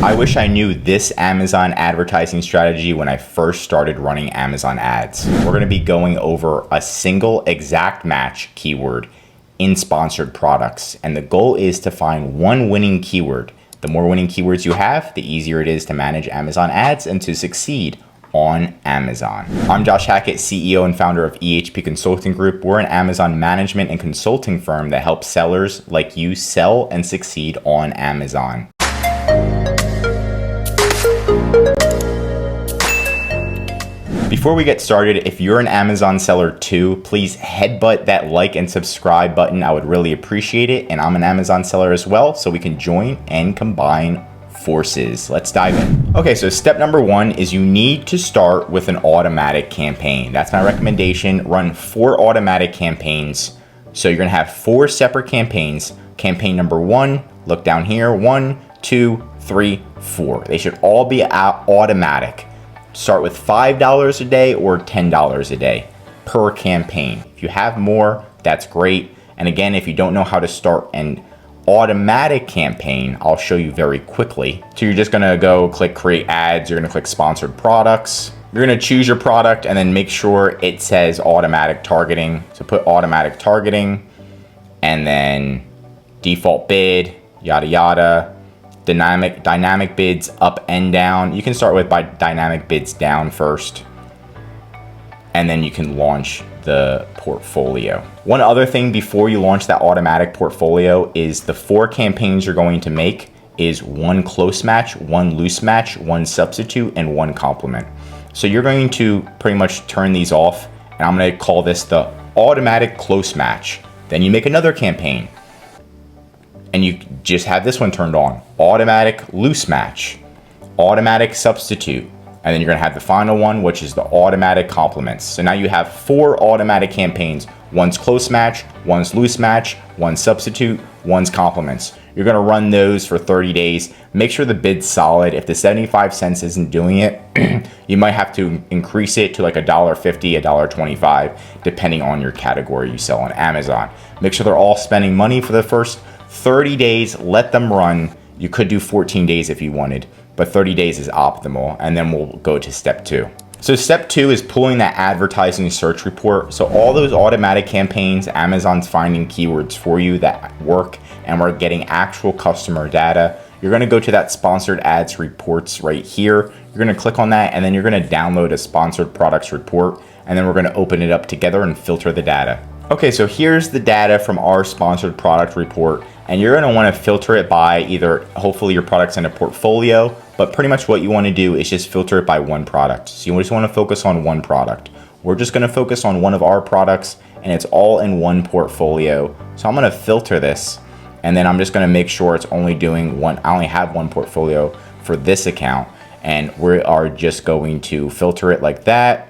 I wish I knew this Amazon advertising strategy when I first started running Amazon ads. We're going to be going over a single exact match keyword in sponsored products. And the goal is to find one winning keyword. The more winning keywords you have, the easier it is to manage Amazon ads and to succeed on Amazon. I'm Josh Hackett, CEO and founder of EHP Consulting Group. We're an Amazon management and consulting firm that helps sellers like you sell and succeed on Amazon. Before we get started, if you're an Amazon seller too, please headbutt that like and subscribe button. I would really appreciate it. And I'm an Amazon seller as well, so we can join and combine forces. Let's dive in. Okay, so step number one is you need to start with an automatic campaign. That's my recommendation. Run 4 automatic campaigns. So you're gonna have 4 separate campaigns. Campaign number 1, look down here, 1, 2, 3, 4. They should all be automatic. Start with $5 a day or $10 a day per campaign. If you have more, that's great. And again, if you don't know how to start an automatic campaign, I'll show you very quickly. So you're just gonna go click create ads. You're gonna click sponsored products. You're gonna choose your product and then make sure it says automatic targeting. So put automatic targeting and then default bid, yada, yada. Dynamic bids up and down. You can start with by dynamic bids down first, and then you can launch the portfolio. One other thing before you launch that automatic portfolio is the 4 campaigns you're going to make is 1 close match, 1 loose match, 1 substitute, and 1 complement. So you're going to pretty much turn these off, and I'm going to call this the automatic close match. Then you make another campaign, and you just have this one turned on. Automatic loose match, automatic substitute, and then you're gonna have the final one, which is the automatic complements. So now you have 4 automatic campaigns. 1's close match, 1's loose match, 1's substitute, 1's complements. You're gonna run those for 30 days. Make sure the bid's solid. If the 75 cents isn't doing it, you might have to increase it to like $1.50, $1.25, depending on your category you sell on Amazon. Make sure they're all spending money for the first 30 days, let them run. You could do 14 days if you wanted, but 30 days is optimal. And then we'll go to step 2. So step 2 is pulling that advertising search report. So all those automatic campaigns, Amazon's finding keywords for you that work, and we're getting actual customer data. You're gonna go to that sponsored ads reports right here. You're gonna click on that, and then you're gonna download a sponsored products report, and then we're gonna open it up together and filter the data. Okay, so here's the data from our sponsored product report, and you're gonna wanna filter it by either, hopefully your product's in a portfolio, but pretty much what you wanna do is just filter it by 1 product. So you just wanna focus on 1 product. We're just gonna focus on one of our products, and it's all in 1 portfolio. So I'm gonna filter this, and then I'm just gonna make sure it's only doing 1, I only have 1 portfolio for this account, and we are just going to filter it like that,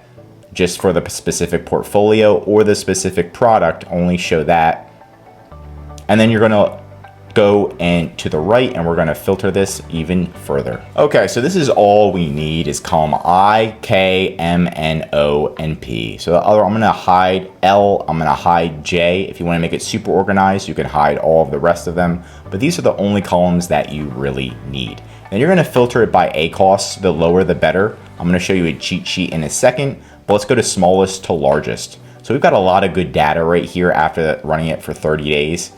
just for the specific portfolio or the specific product, only show that. And then you're gonna go and to the right, and we're gonna filter this even further. Okay, so this is all we need is column I, K, M, N, O, and P. So the other, I'm gonna hide L, I'm gonna hide J. If you wanna make it super organized, you can hide all of the rest of them, but these are the only columns that you really need. And you're gonna filter it by ACOS, the lower the better. I'm gonna show you a cheat sheet in a second, but let's go to smallest to largest. So we've got a lot of good data right here after running it for 30 days.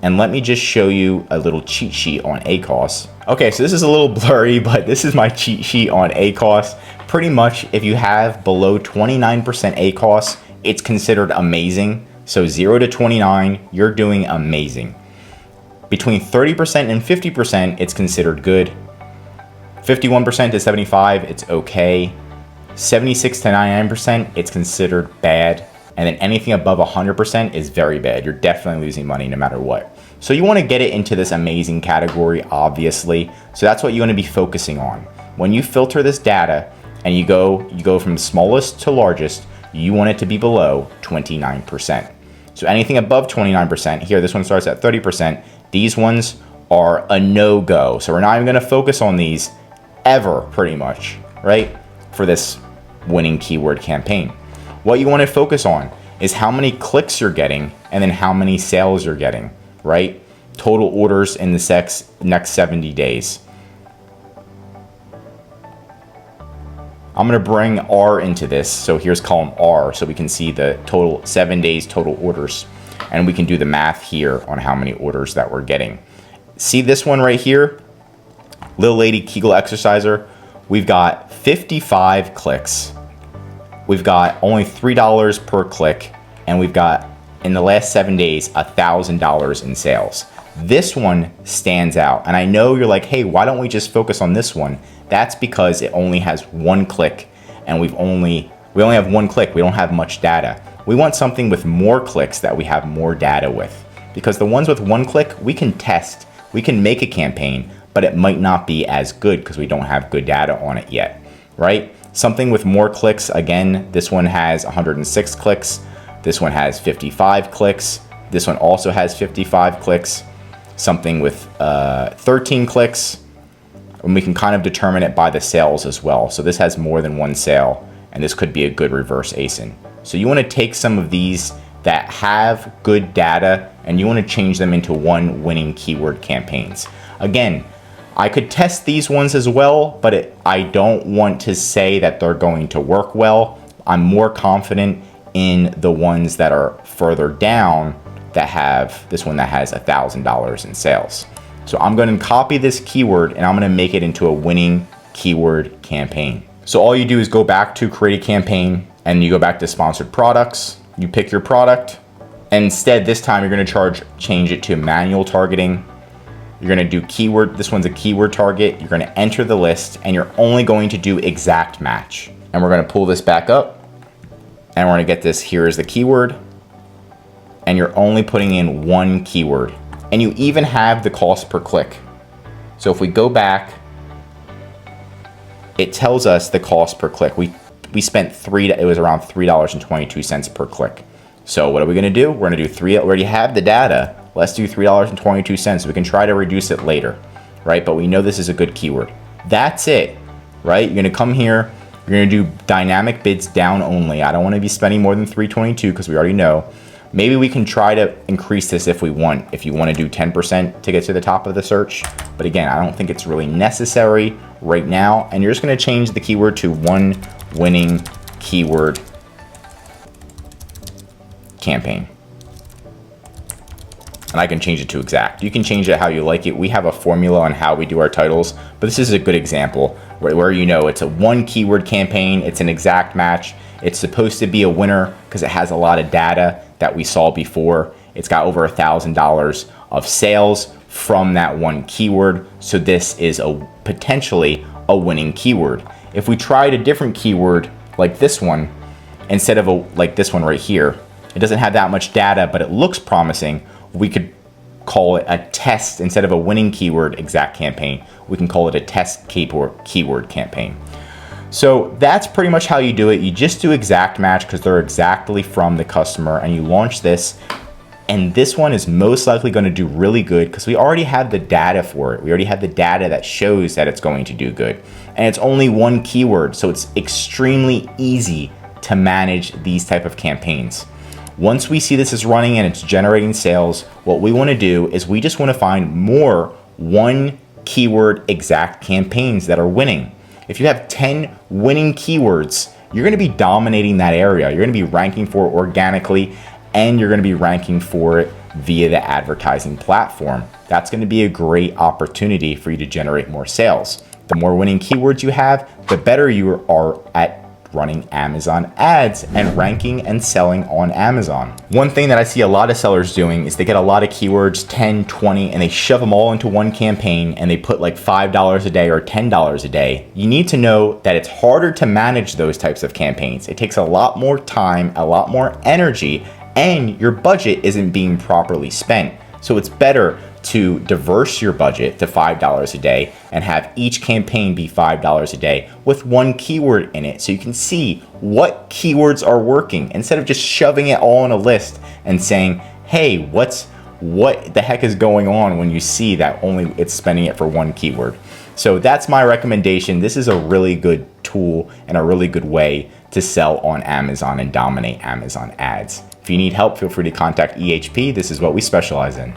And let me just show you a little cheat sheet on ACOS. Okay, so this is a little blurry, but this is my cheat sheet on ACOS. Pretty much, if you have below 29% ACOS, it's considered amazing. So 0 to 29, you're doing amazing. Between 30% and 50%, it's considered good. 51% to 75, it's okay. 76 to 99%, it's considered bad. And then anything above 100% is very bad. You're definitely losing money no matter what. So you want to get it into this amazing category, obviously. So that's what you want to be focusing on. When you filter this data and you go from smallest to largest, you want it to be below 29%. So anything above 29%, here this one starts at 30%, these ones are a no-go. So we're not even going to focus on these ever, pretty much, right? For this winning keyword campaign. What you want to focus on is how many clicks you're getting and then how many sales you're getting, right? Total orders in the next 70 days. I'm gonna bring R into this. So here's column R, so we can see the total 7 days total orders. And we can do the math here on how many orders that we're getting. See this one right here? Little Lady Kegel Exerciser. We've got 55 clicks. We've got only $3 per click. And we've got, in the last 7 days, $1,000 in sales. This one stands out. And I know you're like, hey, why don't we just focus on this one? That's because it only has 1 click. And we only have 1 click. We don't have much data. We want something with more clicks that we have more data with. Because the ones with 1 click, we can test. We can make a campaign, but it might not be as good because we don't have good data on it yet, right? Something with more clicks, again, this one has 106 clicks. This one has 55 clicks. This one also has 55 clicks. Something with 13 clicks. And we can kind of determine it by the sales as well. So this has more than 1 sale, and this could be a good reverse ASIN. So you want to take some of these that have good data and you want to change them into 1 winning keyword campaigns. Again, I could test these ones as well, but I don't want to say that they're going to work well. I'm more confident in the ones that are further down that have this one that has $1,000 in sales. So I'm going to copy this keyword and I'm going to make it into a winning keyword campaign. So all you do is go back to create a campaign and you go back to sponsored products. You pick your product. And instead, this time you're going to change it to manual targeting. You're going to do keyword. This one's a keyword target. You're going to enter the list and you're only going to do exact match. And we're going to pull this back up and we're going to get this. Here is the keyword. And you're only putting in 1 keyword. And you even have the cost per click. So if we go back, it tells us the cost per click. We spent it was around $3.22 per click. So what are we gonna do? We're gonna do we already have the data. Let's do $3.22. We can try to reduce it later, right? But we know this is a good keyword. That's it, right? You're gonna come here, you're gonna do dynamic bids down only. I don't wanna be spending more than $3.22 because we already know. Maybe we can try to increase this if we want. If you want to do 10% to get to the top of the search. But again, I don't think it's really necessary right now. And you're just going to change the keyword to 1 winning keyword campaign. And I can change it to exact. You can change it how you like it. We have a formula on how we do our titles, but this is a good example where you know it's a 1 keyword campaign. It's an exact match. It's supposed to be a winner because it has a lot of data that we saw before. It's got over $1,000 of sales from that 1 keyword. So this is potentially a winning keyword. If we tried a different keyword like this one, instead of like this one right here, it doesn't have that much data, but it looks promising. We could call it a test. Instead of a winning keyword exact campaign, we can call it a test keyword campaign. So that's pretty much how you do it. You just do exact match because they're exactly from the customer and you launch this. And this one is most likely going to do really good because we already have the data for it. We already have the data that shows that it's going to do good. And it's only 1 keyword, so it's extremely easy to manage these type of campaigns. Once we see this is running and it's generating sales, what we want to do is we just want to find more 1 keyword exact campaigns that are winning. If you have 10 winning keywords, you're going to be dominating that area. You're going to be ranking for it organically, and you're going to be ranking for it via the advertising platform. That's going to be a great opportunity for you to generate more sales. The more winning keywords you have, the better you are at running Amazon ads and ranking and selling on Amazon. One thing that I see a lot of sellers doing is they get a lot of keywords, 10, 20, and they shove them all into 1 campaign and they put like $5 a day or $10 a day. You need to know that it's harder to manage those types of campaigns. It takes a lot more time, a lot more energy, and your budget isn't being properly spent. So it's better to diverse your budget to $5 a day and have each campaign be $5 a day with 1 keyword in it so you can see what keywords are working instead of just shoving it all on a list and saying, hey, what the heck is going on when you see that only it's spending it for 1 keyword. So that's my recommendation. This is a really good tool and a really good way to sell on Amazon and dominate Amazon ads. If you need help, feel free to contact EHP. This is what we specialize in.